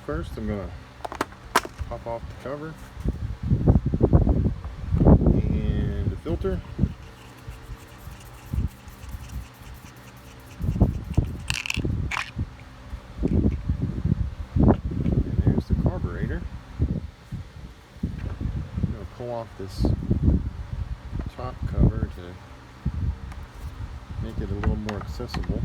first I'm going to pop off the cover and the filter. And there's the carburetor. I'm going to pull off this top cover to make it a little more accessible.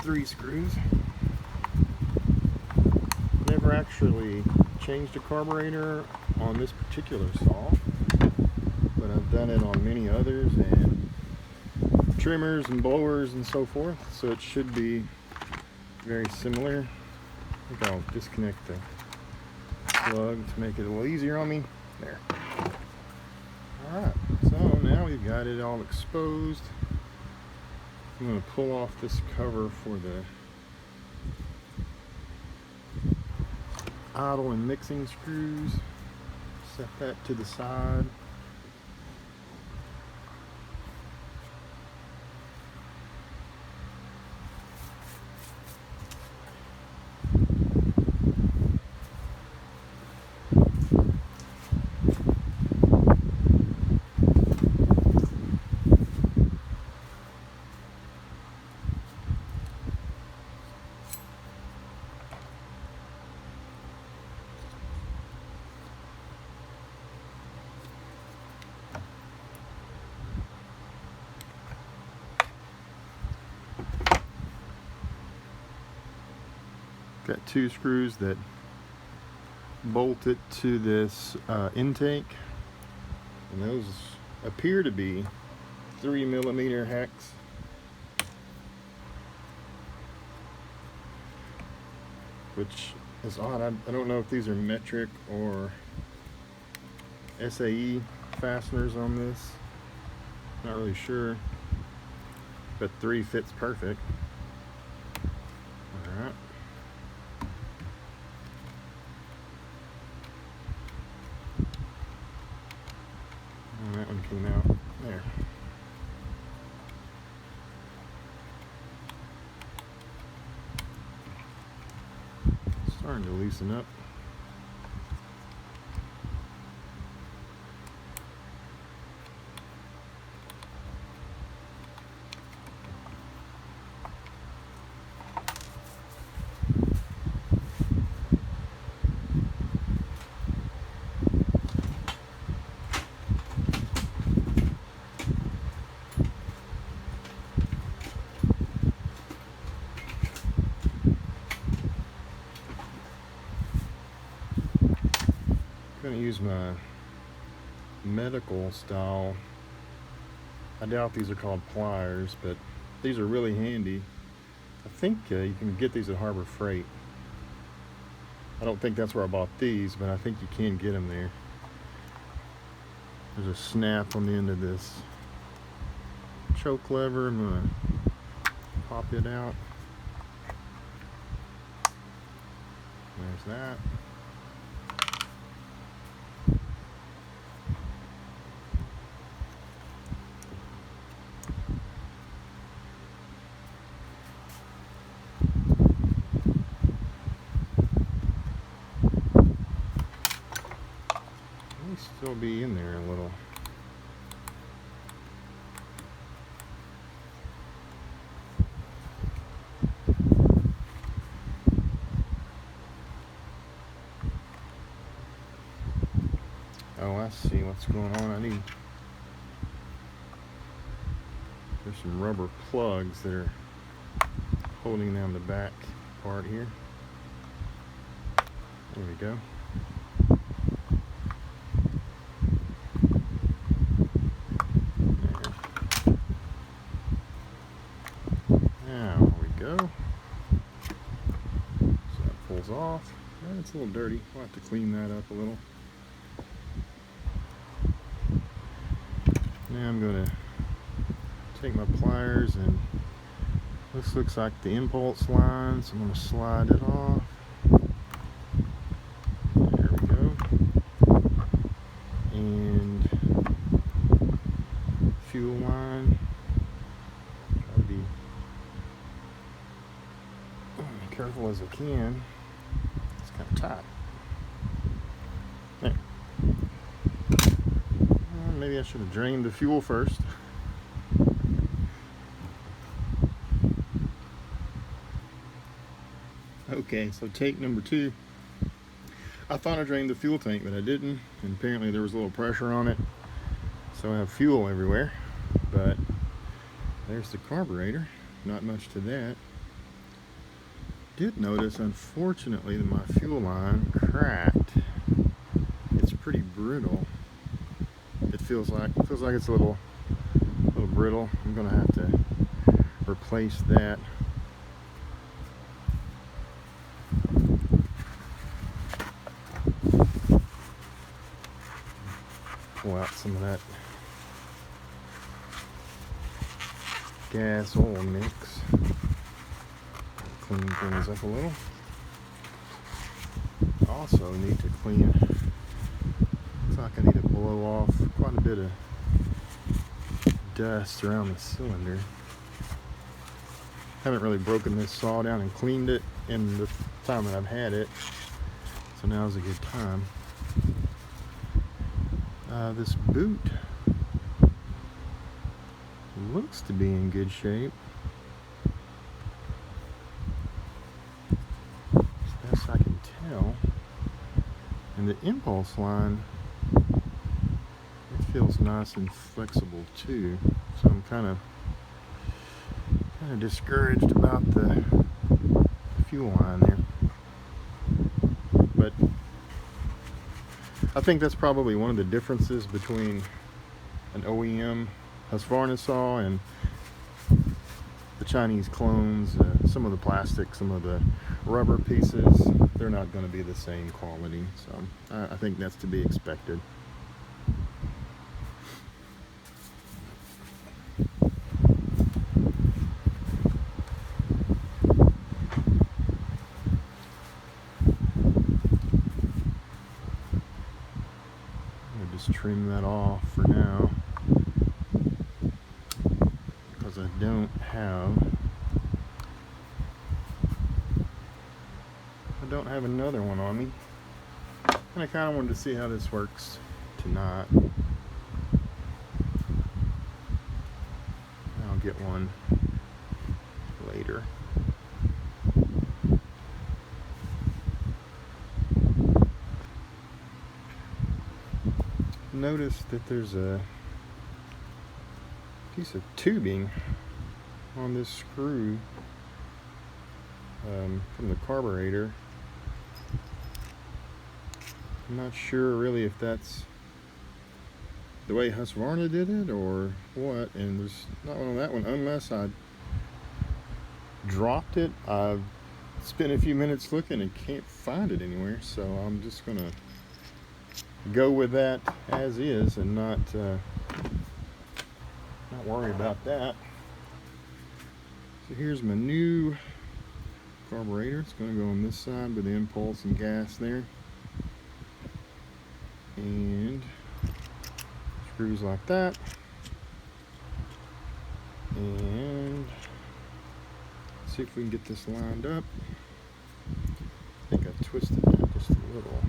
Three screws. Never actually changed a carburetor on this particular saw, but I've done it on many others and trimmers and blowers and so forth, so it should be very similar. I think I'll disconnect the plug to make it a little easier on me. There. Alright, so now we've got it all exposed. I'm going to pull off this cover for the idle and mixing screws. Set that to the side. Got two screws that bolt it to this intake, and those appear to be 3mm hex. Which is odd. I don't know if these are metric or SAE fasteners on this. Not really sure, but 3 fits perfect. Alright. That one came out there. Starting to loosen up. I'm going to use my medical style. I doubt these are called pliers, but these are really handy. I think you can get these at Harbor Freight. I don't think that's where I bought these, but I think you can get them there. There's a snap on the end of this choke lever. I'm going to pop it out. There's that. Still be in there a little. Oh, I see what's going on. There's some rubber plugs that are holding down the back part here. There we go. Off. It's a little dirty. I'll have to clean that up a little. Now I'm going to take my pliers, and this looks like the impulse line, so I'm going to slide it off. There we go. And fuel line. Try to be careful as I can. It's kind of tight. There. Maybe I should have drained the fuel first. Okay, so take number 2. I thought I drained the fuel tank, but I didn't, and apparently there was a little pressure on it, so I have fuel everywhere. But there's the carburetor. Not much to that. Did notice, unfortunately, that my fuel line cracked. It's pretty brittle. It feels like it's a little brittle. I'm gonna have to replace that. Pull out some of that gas oil mix. Clean things up a little. Also need to clean. Looks like I need to blow off quite a bit of dust around the cylinder. Haven't really broken this saw down and cleaned it in the time that I've had it, so now's a good time. This boot looks to be in good shape, as best I can tell. And the impulse line, it feels nice and flexible too. So I'm kind of discouraged about the fuel line there. But I think that's probably one of the differences between an OEM Husqvarna saw and the Chinese clones. Some of the plastic, some of the rubber pieces, they're not going to be the same quality. So I think that's to be expected. Trim that off for now, because I don't have another one on me, and I kind of wanted to see how this works tonight. I'll get one later. Notice that there's a piece of tubing on this screw from the carburetor. I'm not sure really if that's the way Husqvarna did it or what, and there's not one on that one unless I dropped it. I've spent a few minutes looking and can't find it anywhere, so I'm just gonna go with that as is and not worry about that. So here's my new carburetor. It's going to go on this side with the impulse and gas there, and screws like that, and let's see if we can get this lined up. I think I twisted that just a little.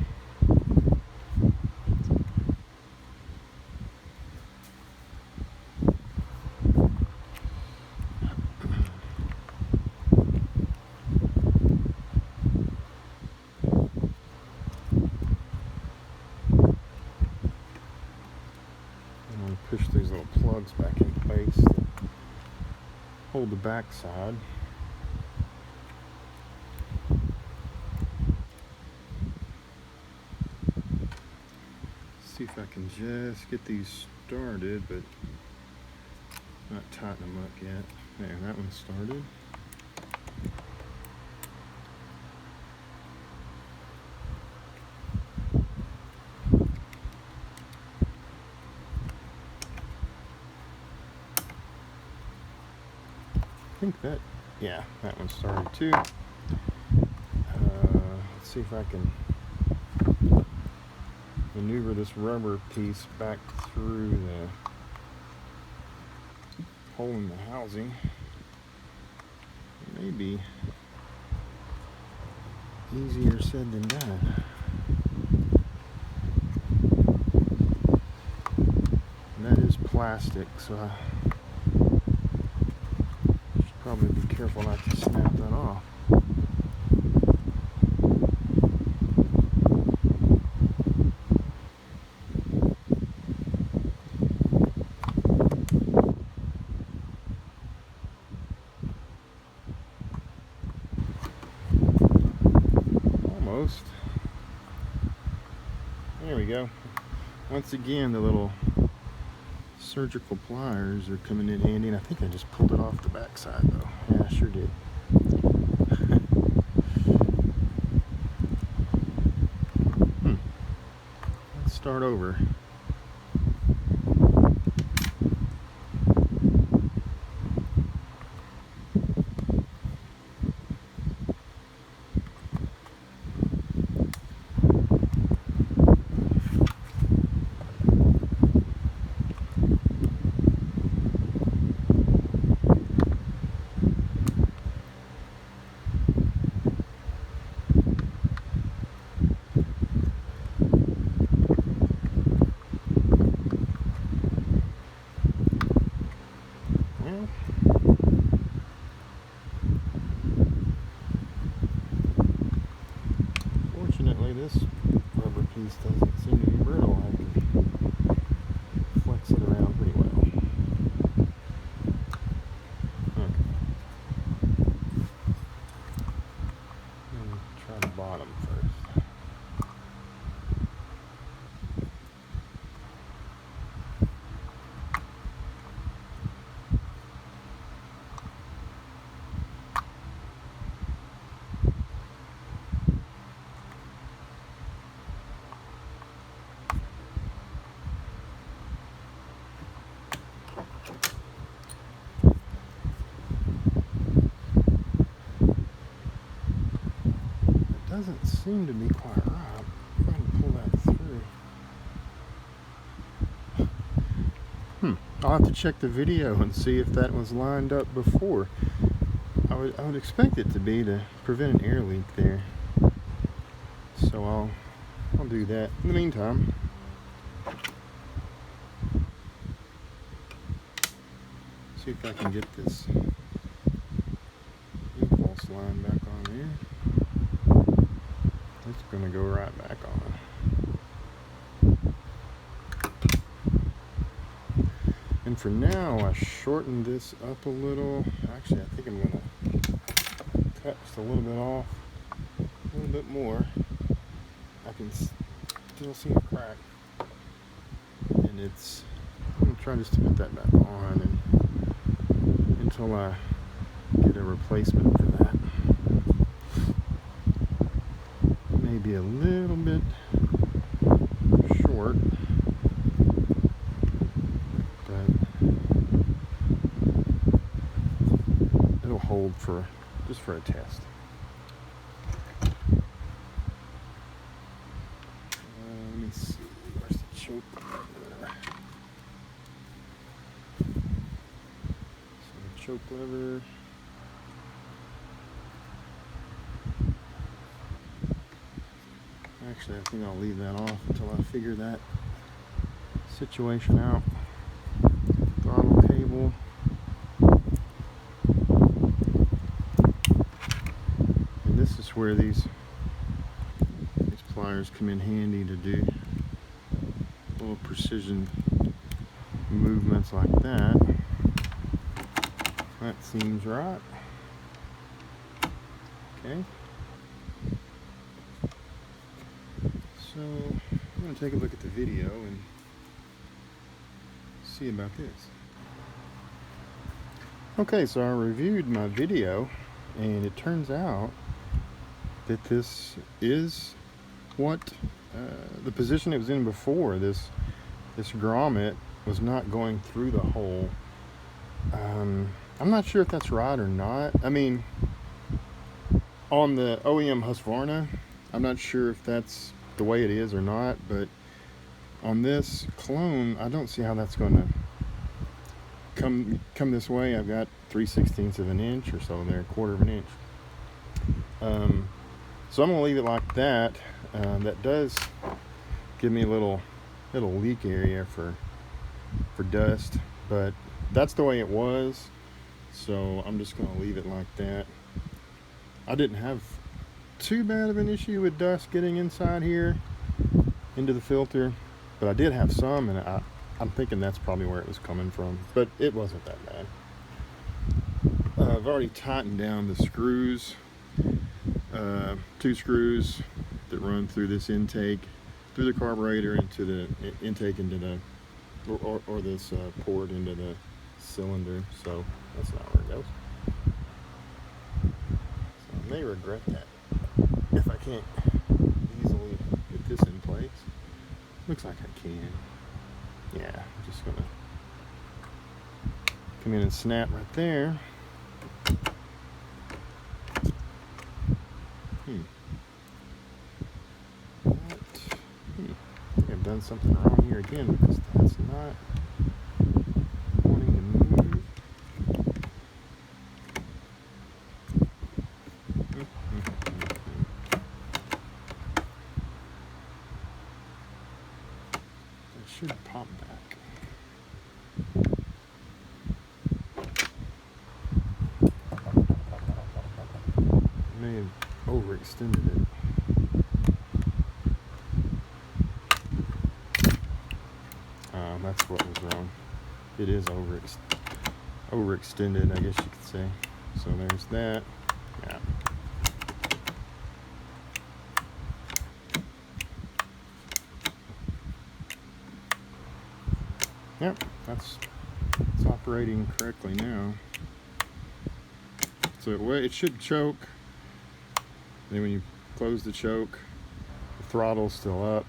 Push these little plugs back in place to hold the back side. See if I can just get these started, but not tighten them up yet. There, that one's started. think that, yeah, that one started too. Let's see if I can maneuver this rubber piece back through the hole in the housing. Maybe easier said than done. And that is plastic, so I should probably be careful not to snap that off. Almost. There we go. Once again, the little surgical pliers are coming in handy, and I think I just pulled it off the back side though. Yeah, I sure did. Let's start over. Fortunately, this rubber piece doesn't seem to be brittle. I can flex it around pretty well. Okay. Let me try the bottom first. Doesn't seem to be quite right. I'm trying to pull that through. I'll have to check the video and see if that was lined up before. I would expect it to be to prevent an air leak there. So I'll do that. In the meantime, see if I can get this impulse line back on there. It's going to go right back on. And for now, I shortened this up a little. Actually, I think I'm going to cut just a little bit off, a little bit more. I can still see a crack. And I'm going to try just to put that back on until I get a replacement for that. Maybe a little bit short, but it'll hold just for a test. Let me see, where's the choke? So the choke lever. Actually, I think I'll leave that off until I figure that situation out. Throttle cable. And this is where these pliers come in handy to do little precision movements like that. That seems right. Okay. So I'm going to take a look at the video and see about this. Okay, so I reviewed my video, and it turns out that this is what the position it was in before. This grommet was not going through the hole. I'm not sure if that's right or not. I mean, on the OEM Husqvarna, I'm not sure if that's the way it is or not, but on this clone, I don't see how that's going to come this way. I've got 3/16 of an inch or so there, 1/4 of an inch. So I'm going to leave it like that. That does give me a little leak area for dust, but that's the way it was, so I'm just going to leave it like that. I didn't have too bad of an issue with dust getting inside here into the filter, but I did have some, and I'm thinking that's probably where it was coming from, but it wasn't that bad. I've already tightened down the screws, 2 screws that run through this intake, through the carburetor into the intake into the or this port into the cylinder. So that's not where it goes. So I may regret that if I can't easily get this in place. Looks like I can. Yeah, I'm just gonna come in and snap right there. I've done something wrong here again, because that's not wanting to move. It should pop back. I may have overextended it. That's what was wrong. It is overextended, I guess you could say. So there's that. Yeah. Yep, it's operating correctly now. So it should choke. Then when you close the choke, the throttle's still up.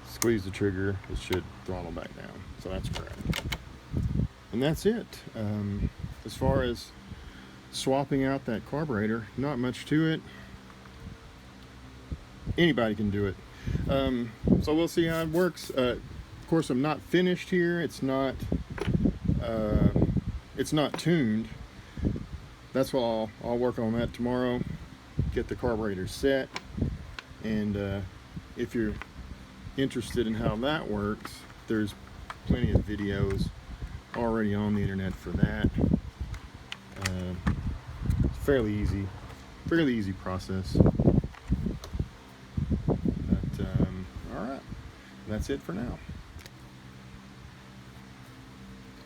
Squeeze the trigger, it should throttle back down. So that's correct. And that's it. As far as swapping out that carburetor, not much to it. Anybody can do it. So we'll see how it works. Of course, I'm not finished here. It's not tuned. That's why I'll work on that tomorrow. Get the carburetor set. And if you're interested in how that works, there's plenty of videos already on the internet for that. It's fairly easy process. But all right, that's it for now.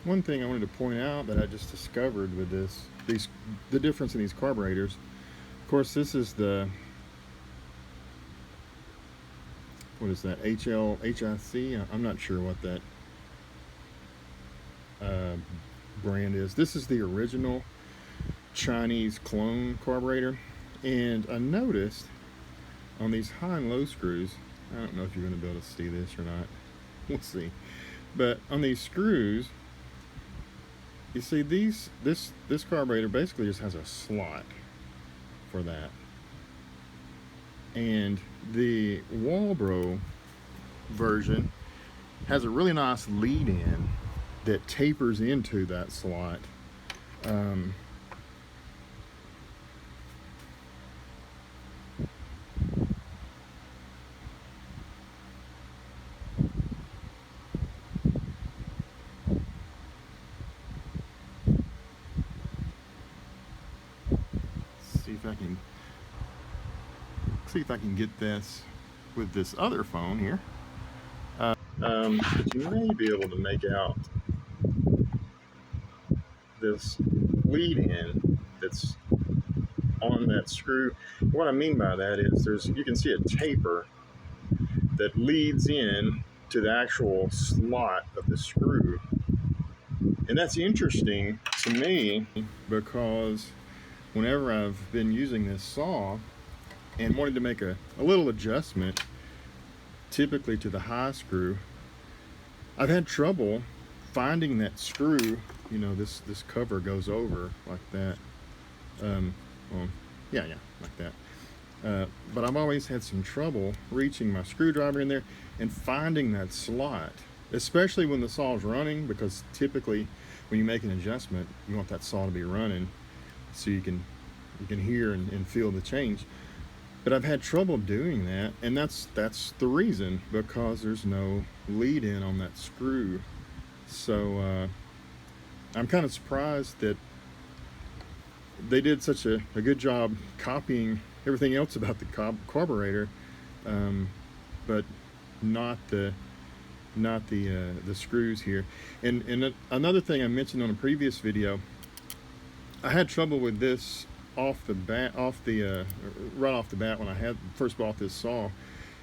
One thing I wanted to point out that I just discovered with the difference in these carburetors. Of course, this is the, what is that, HIC? I'm not sure what that brand is. This is the original Chinese clone carburetor, and I noticed on these high and low screws, I don't know if you're going to be able to see this or not, we'll see, but on these screws, you see this carburetor basically just has a slot for that. And the Walbro version has a really nice lead in that tapers into that slot. See if I can get this with this other phone here. But you may be able to make out this lead in that's on that screw. What I mean by that is you can see a taper that leads in to the actual slot of the screw. And that's interesting to me because whenever I've been using this saw and wanted to make a little adjustment, typically to the high screw, I've had trouble finding that screw you know, this cover goes over like that. Well, yeah, like that. But I've always had some trouble reaching my screwdriver in there and finding that slot, especially when the saw's running, because typically when you make an adjustment, you want that saw to be running so you can hear and feel the change. But I've had trouble doing that, and that's the reason, because there's no lead in on that screw. So I'm kind of surprised that they did such a good job copying everything else about the carburetor, but not the screws here. And another thing I mentioned on a previous video, I had trouble with this right off the bat when I had first bought this saw,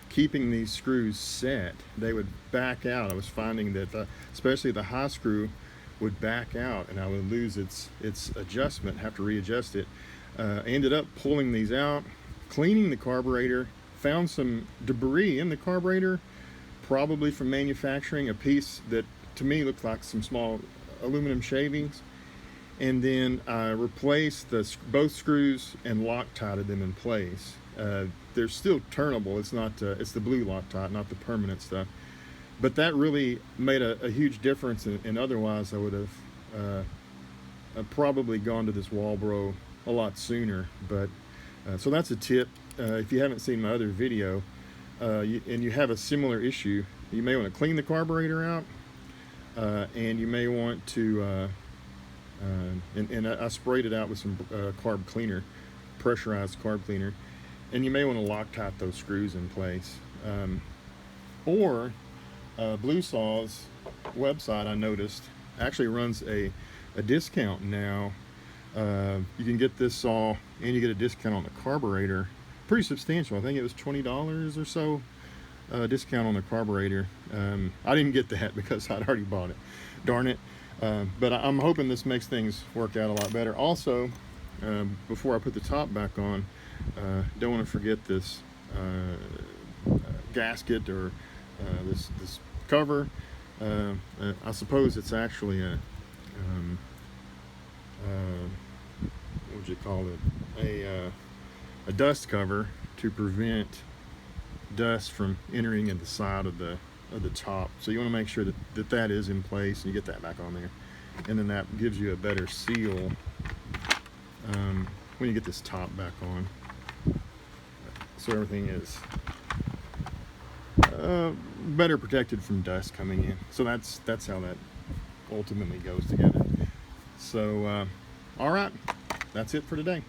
keeping these screws set. They would back out. I was finding that especially the high screw would back out, and I would lose its adjustment, have to readjust it. I ended up pulling these out, cleaning the carburetor, found some debris in the carburetor, probably from manufacturing, a piece that to me looked like some small aluminum shavings, and then I replaced both screws and Loctited them in place. They're still turnable. It's not it's the blue Loctite, not the permanent stuff. But that really made a huge difference, and otherwise I would have probably gone to this Walbro a lot sooner. But so that's a tip. If you haven't seen my other video and you have a similar issue, you may want to clean the carburetor out, and you may want to and I sprayed it out with some carb cleaner, pressurized carb cleaner, and you may want to Loctite those screws in place. Or Blue Saw's website, I noticed, actually runs a discount now. You can get this saw and you get a discount on the carburetor, pretty substantial. I think it was $20 or so discount on the carburetor. I didn't get that because I'd already bought it, darn it. But I'm hoping this makes things work out a lot better. Also, before I put the top back on, don't want to forget this gasket or this cover. I suppose it's actually a what would you call it? A dust cover to prevent dust from entering in the side of the top. So you want to make sure that is in place, and you get that back on there, and then that gives you a better seal when you get this top back on, so everything is better protected from dust coming in. So that's how that ultimately goes together. So all right, that's it for today.